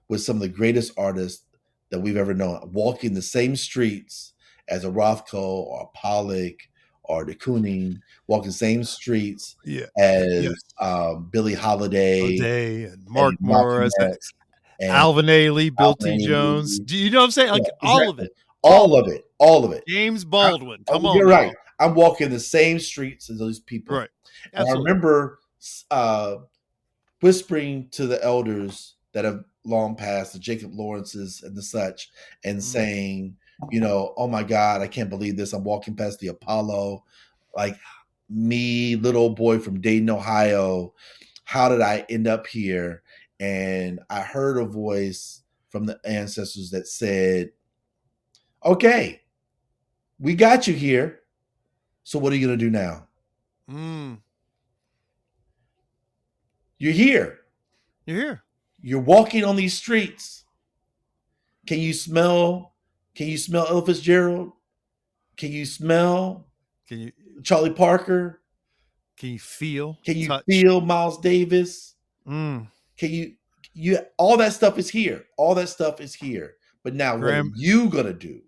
with some of the greatest artists that we've ever known, walking the same streets as a Rothko or a Pollock or de Kooning, walking the same streets as Billie Holiday and Mark Morris, and Alvin Ailey, Bill T. Jones. Do you know what I'm saying? Like all of it. All of it. James Baldwin. Come on. You're right. I'm walking the same streets as those people. Right. And I remember whispering to the elders that have long passed, the Jacob Lawrences and the such, and saying, you know, oh my God, I can't believe this. I'm walking past the Apollo, like me, little boy from Dayton, Ohio. How did I end up here? And I heard a voice from the ancestors that said, okay, we got you here. So what are you going to do now? You're here. You're walking on these streets. Can you smell Ella Fitzgerald? Can you smell Charlie Parker? Can you feel? Can you feel Miles Davis? Can you all that stuff is here. All that stuff is here. But now what are you going to do?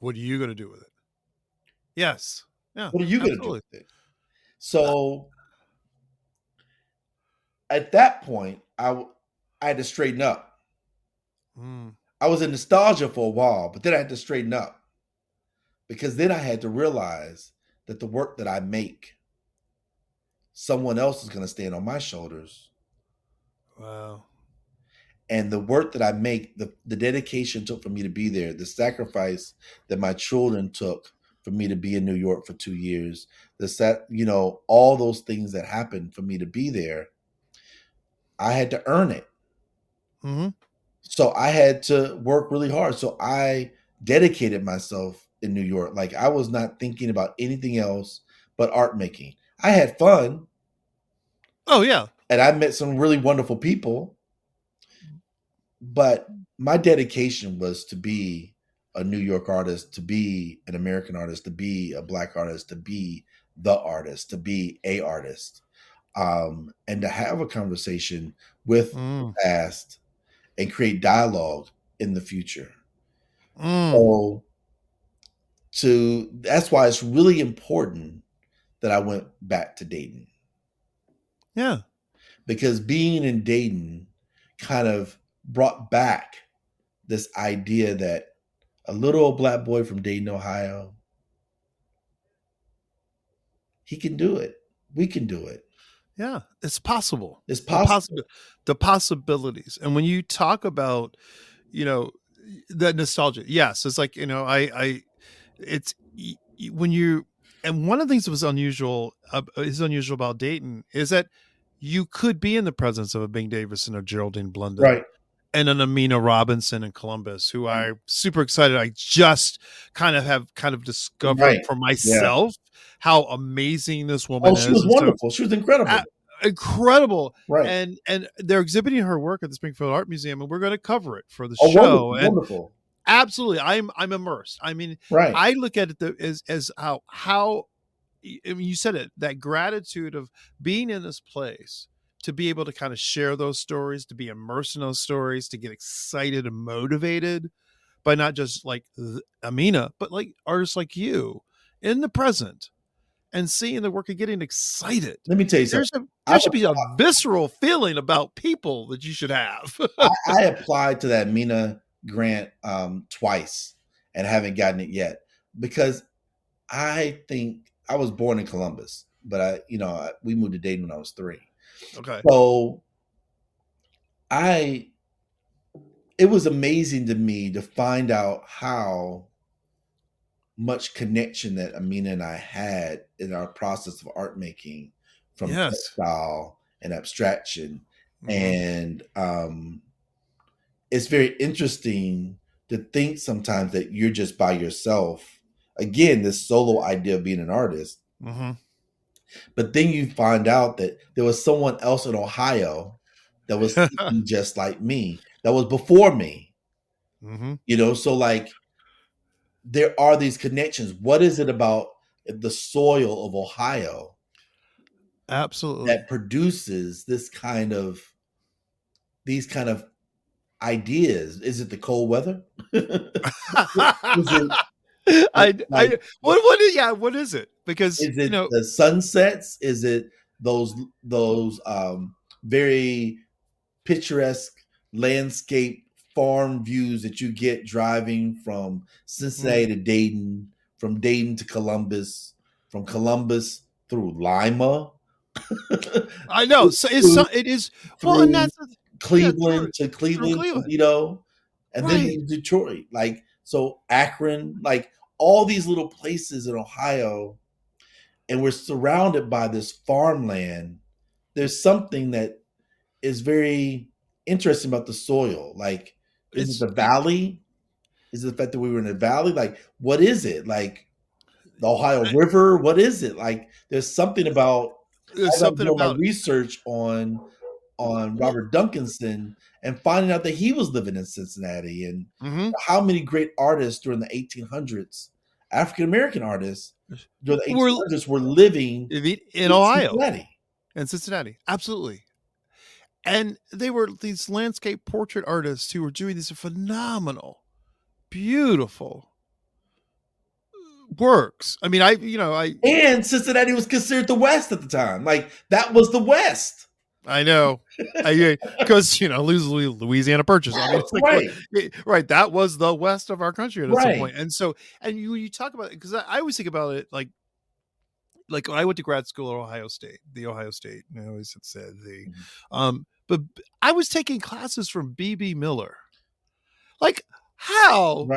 What are you going to do with it? Yes. Yeah. What are you going to do with it? So at that point, I had to straighten up. I was in nostalgia for a while, but then I had to straighten up because then I had to realize that the work that I make, someone else is going to stand on my shoulders. Wow. And the work that I make, the dedication took for me to be there, the sacrifice that my children took for me to be in New York for 2 years, all those things that happened for me to be there, I had to earn it. So I had to work really hard. So I dedicated myself in New York. Like I was not thinking about anything else but art making. I had fun. Oh, yeah. And I met some really wonderful people. But my dedication was to be a New York artist, to be an American artist, to be a Black artist, to be the artist, to be a artist, and to have a conversation with the Mm. past and create dialogue in the future. Mm. So that's why it's really important that I went back to Dayton, Yeah. because being in Dayton kind of brought back this idea that a little old black boy from Dayton, Ohio, he can do it. We can do it. Yeah. It's possible. It's The possible. the possibilities. And when you talk about, you know, the nostalgia, yes, it's like, you know, it's when you, and one of the things that was unusual is unusual about Dayton is that you could be in the presence of a Bing Davis and a Geraldine Blunden Right. and an Amina Robinson in Columbus, who I'm super excited. I just kind of discovered Right. for Yeah. myself how amazing this woman Oh, is. she was And so, wonderful. She was incredible. incredible. Right. And they're exhibiting her work at the Springfield Art Museum, and we're going to cover it for the Oh, show. wonderful. And Wonderful. absolutely, I'm immersed. I mean, Right. I look at it as how I mean, you said it, that gratitude of being in this place, to be able to kind of share those stories, to be immersed in those stories, to get excited and motivated by not just like Amina, but like artists like you in the present and seeing the work and getting excited. Let me tell you something. There should be a visceral feeling about people that you should have. I applied to that Mina grant twice and haven't gotten it yet, because I think I was born in Columbus, but we moved to Dayton when I was 3. Okay. So it was amazing to me to find out how much connection that Amina and I had in our process of art making, from textile and abstraction. Mm-hmm. And it's very interesting to think sometimes that you're just by yourself. Again, this solo idea of being an artist. Mm-hmm. But then you find out that there was someone else in Ohio that was thinking just like me, that was before me. Mm-hmm. So like, there are these connections. What is it about the soil of Ohio Absolutely that produces these kind of ideas? Is it the cold weather? What is it? Because is it the sunsets? Is it those very picturesque landscape farm views that you get driving from Cincinnati to Dayton, from Dayton to Columbus, from Columbus through Lima? I know. So it is. Well, and that's Cleveland to Cleveland, Cleveland. And then in Detroit, like, so Akron, like all these little places in Ohio, and we're surrounded by this farmland. There's something that is very interesting about the soil. Like, is it the valley? Is it the fact that we were in a valley? Like, what is it? Like the Ohio River? What is it? Like, there's something about. As I'm doing my research on Robert Duncanson and finding out that he was living in Cincinnati, and how many great artists during the 1800s, African American artists during the 1800s, were living in Ohio and Cincinnati. Absolutely. And they were these landscape portrait artists who were doing these phenomenal, beautiful works. I mean, and Cincinnati was considered the West at the time. Like, that was the West. I know, because Louisiana Purchase. I mean, it's like, right. That was the West of our country at some point. And so, and you talk about it, because I always think about it like when I went to grad school at Ohio State, and I always said but I was taking classes from B.B. Miller. Like, how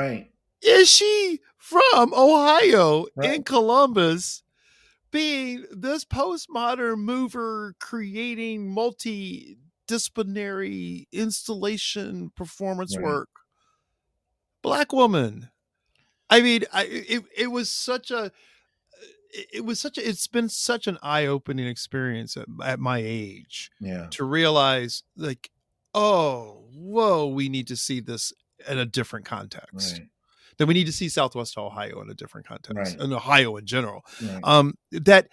is she from Ohio in Columbus, being this postmodern mover, creating multidisciplinary installation performance work? Black woman. I mean, it's been such an eye-opening experience at my age to realize, like, oh, whoa, we need to see this in a different context. then we need to see Southwest Ohio in a different context, Right. and Ohio in general. Right. That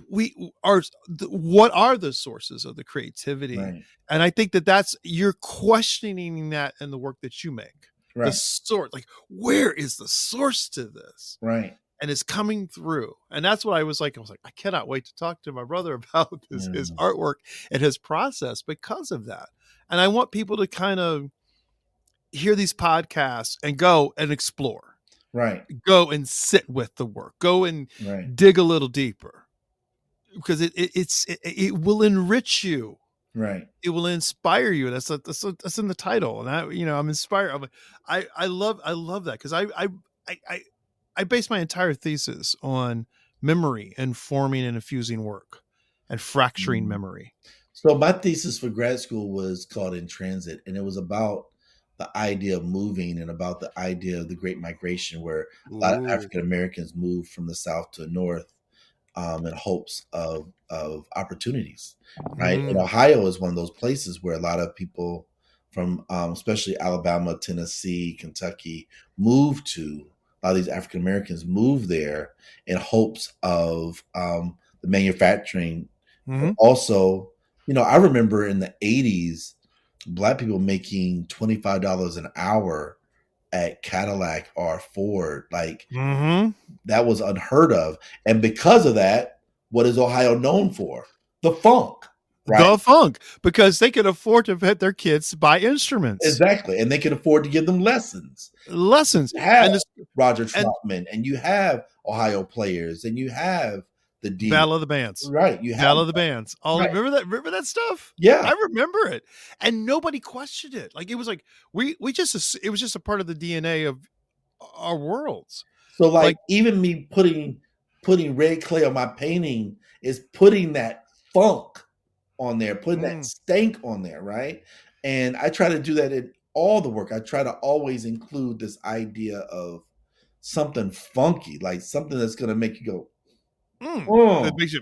we are, what are the sources of the creativity? Right. And I think that's, you're questioning that in the work that you make. The Right. source, like, where is the source to this? Right. And it's coming through. And that's what I was like, I cannot wait to talk to my brother about this, his artwork and his process because of that. And I want people to kind of hear these podcasts and go and explore. Right. Go and sit with the work. Go and Right. dig a little deeper, because it will enrich you. Right. It will inspire you. That's in the title. And I'm inspired. I love that, because I base my entire thesis on memory and forming and infusing work and fracturing memory. So my thesis for grad school was called In Transit, and it was about the idea of moving and about the idea of the Great Migration, where a lot of African Americans moved from the South to the North in hopes of opportunities, right? And Ohio is one of those places where a lot of people from especially Alabama, Tennessee, Kentucky moved to. A lot of these African Americans moved there in hopes of the manufacturing. Also, I remember in the 80s, Black people making $25 an hour at Cadillac or Ford. Like, that was unheard of. And because of that, what is Ohio known for? The funk. Right? The funk, because they could afford to let their kids buy instruments. Exactly. And they can afford to give them lessons. You have Roger Troutman, and you have Ohio players, and you have the Battle of the Bands. Right. You have Battle of the Bands. Oh, right. Remember that stuff? Yeah. I remember it. And nobody questioned it. Like, it was like, it was just a part of the DNA of our worlds. So like even me putting red clay on my painting is putting that funk on there, putting that stank on there, right? And I try to do that in all the work. I try to always include this idea of something funky, like something that's going to make you go, that makes you,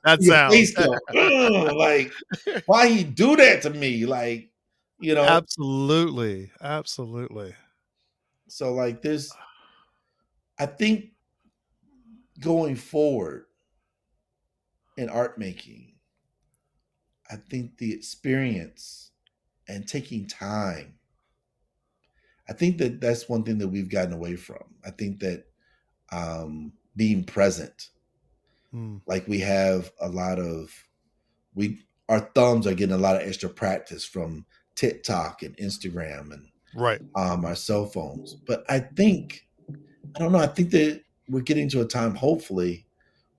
that sound. Go, like, why he do that to me? Like, Absolutely. So like I think going forward in art making, I think the experience and taking time, I think that's one thing that we've gotten away from. I think that being present, like we have our thumbs are getting a lot of extra practice from TikTok and Instagram and our cell phones. But I think that we're getting to a time, hopefully,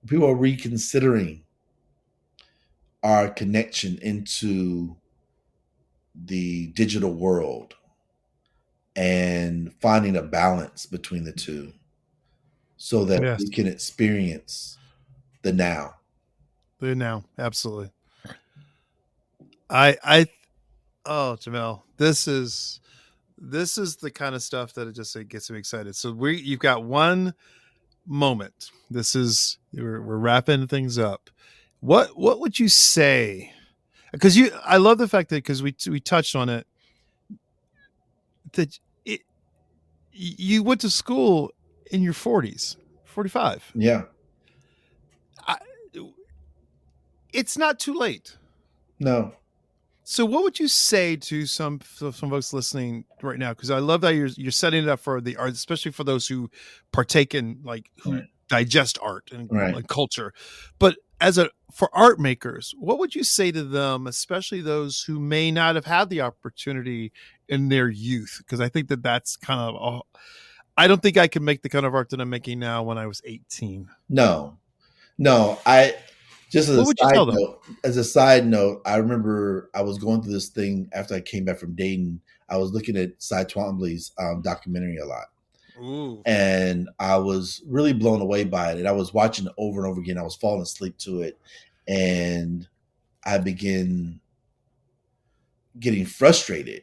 people are reconsidering our connection into the digital world and finding a balance between the two so that we can experience the now. The now, absolutely. Jamele, this is the kind of stuff that it gets me excited. So you've got one moment. We're wrapping things up. What would you say? Because I love the fact that, because we touched on it, that you went to school in your 40s, 45. Yeah. It's not too late. No. So what would you say to some folks listening right now? Because I love that you're setting it up for the art, especially for those who partake in, like, who digest art and culture. But for art makers, what would you say to them, especially those who may not have had the opportunity in their youth? Because I think that's kind of, I don't think I could make the kind of art that I'm making now when I was 18. No, just as a side note, I remember I was going through this thing after I came back from Dayton. I was looking at Cy Twombly's documentary a lot. Ooh. And I was really blown away by it. And I was watching it over and over again. I was falling asleep to it. And I began getting frustrated.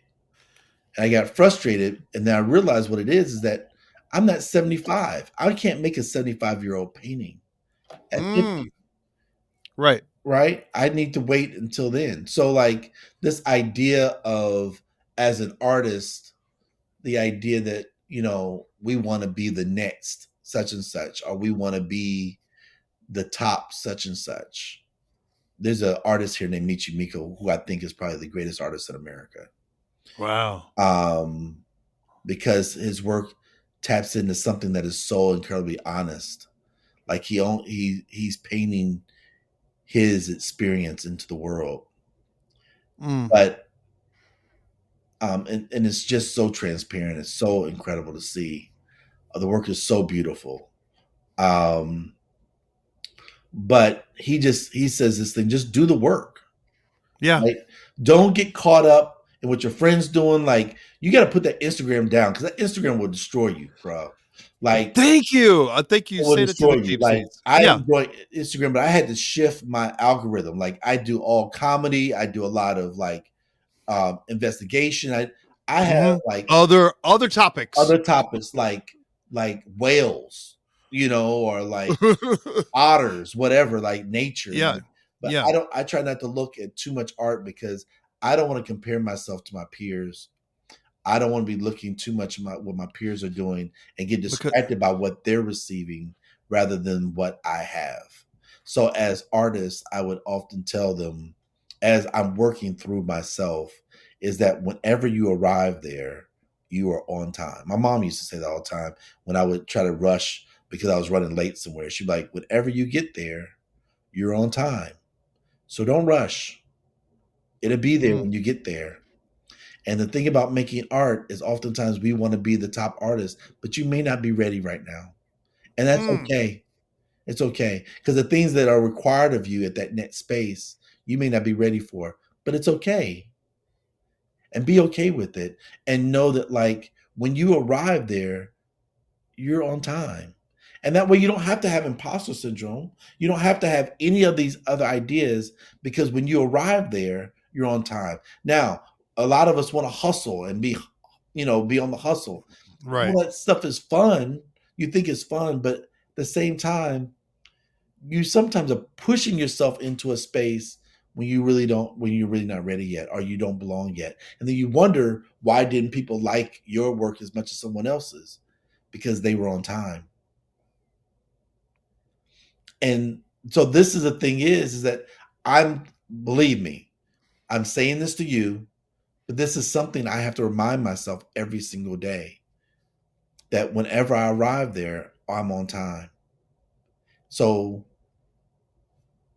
And I got frustrated. And then I realized what it is that I'm not 75. I can't make a 75-year-old painting at 50. Right. I need to wait until then. So like this idea of, as an artist, the idea that, we want to be the next such and such, or we want to be the top such and such. There's an artist here named Michi Miko who I think is probably the greatest artist in America. Wow. Because his work taps into something that is so incredibly honest. Like he's painting his experience into the world. But and it's just so transparent. It's so incredible to see. The work is so beautiful. But he says this thing, just do the work. Yeah. Like, don't get caught up in what your friends doing. Like, you got to put that Instagram down, because that Instagram will destroy you, bro. Like, thank you. I think you will say that to destroy the you. deep Like, seats. I Yeah. enjoy Instagram, but I had to shift my algorithm. Like, I do all comedy. I do a lot of like investigation. I have like other topics. other topics like whales, or like otters, whatever, like nature. Yeah. Like, but Yeah. I try not to look at too much art, because I don't want to compare myself to my peers. I don't want to be looking too much at what my peers are doing and get distracted by what they're receiving rather than what I have. So as artists, I would often tell them, as I'm working through myself, is that whenever you arrive there, you are on time. My mom used to say that all the time when I would try to rush because I was running late somewhere. She'd be like, whenever you get there, you're on time. So don't rush. It'll be there when you get there. And the thing about making art is oftentimes we want to be the top artist, but you may not be ready right now. And that's okay. It's okay. Because the things that are required of you at that next space, you may not be ready for, but it's okay. And be okay with it. And know that, like, when you arrive there, you're on time. And that way you don't have to have imposter syndrome. You don't have to have any of these other ideas, because when you arrive there, you're on time. Now, a lot of us want to hustle and be on the hustle. Right. All that stuff is fun. You think it's fun, but at the same time, you sometimes are pushing yourself into a space when you're really not ready yet, or you don't belong yet. And then you wonder, why didn't people like your work as much as someone else's? Because they were on time. And so this is the thing is that believe me, I'm saying this to you, but this is something I have to remind myself every single day, that whenever I arrive there, I'm on time. So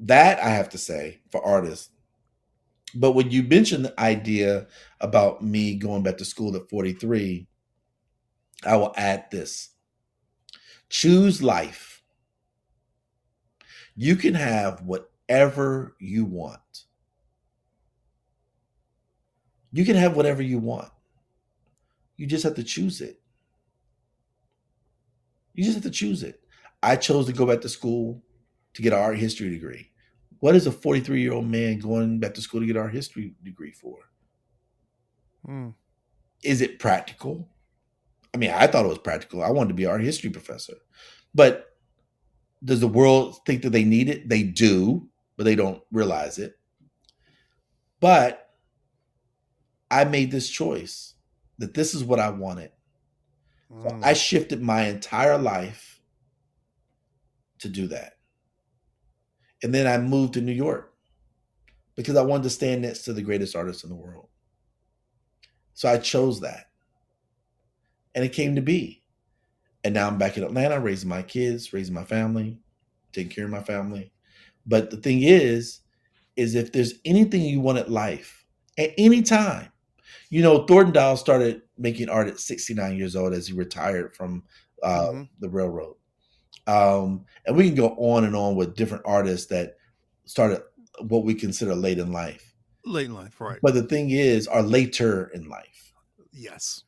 that I have to say for artists. But when you mentioned the idea about me going back to school at 43, I will add this. Choose life. You can have whatever you want. You can have whatever you want. You just have to choose it. You just have to choose it. I chose to go back to school to get an art history degree. What is a 43-year-old man going back to school to get an art history degree for? Is it practical? I mean, I thought it was practical. I wanted to be an art history professor. But does the world think that they need it? They do, but they don't realize it. But I made this choice that this is what I wanted. So I shifted my entire life to do that. And then I moved to New York because I wanted to stand next to the greatest artists in the world. So I chose that. And it came to be. And now I'm back in Atlanta, raising my kids, raising my family, taking care of my family. But the thing is if there's anything you want at life, at any time, Thornton Dial started making art at 69 years old as he retired from the railroad. And we can go on and on with different artists that started what we consider late in life. Late in life, right. But the thing is, are later in life. Yes.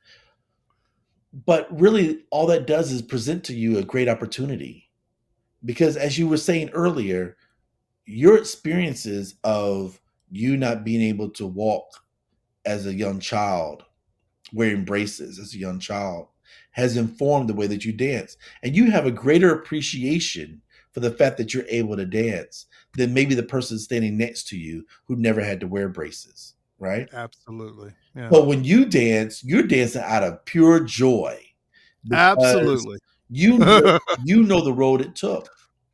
But really, all that does is present to you a great opportunity. Because as you were saying earlier, your experiences of you not being able to walk as a young child, wearing braces as a young child, has informed the way that you dance. And you have a greater appreciation for the fact that you're able to dance than maybe the person standing next to you who never had to wear braces. right? Absolutely. Yeah. But when you dance, you're dancing out of pure joy because Absolutely. you know the road it took.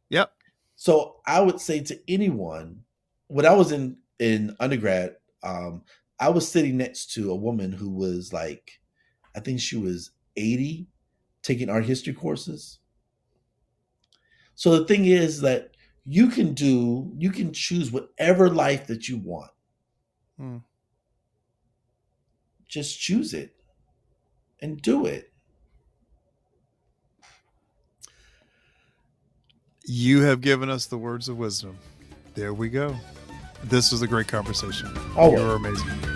Yep. So I would say to anyone, when I was in undergrad, I was sitting next to a woman who was like, I think she was 80, taking art history courses. So the thing is that you can choose whatever life that you want. Hmm. Just choose it and do it. You have given us the words of wisdom. There we go. This was a great conversation. Always. You are amazing.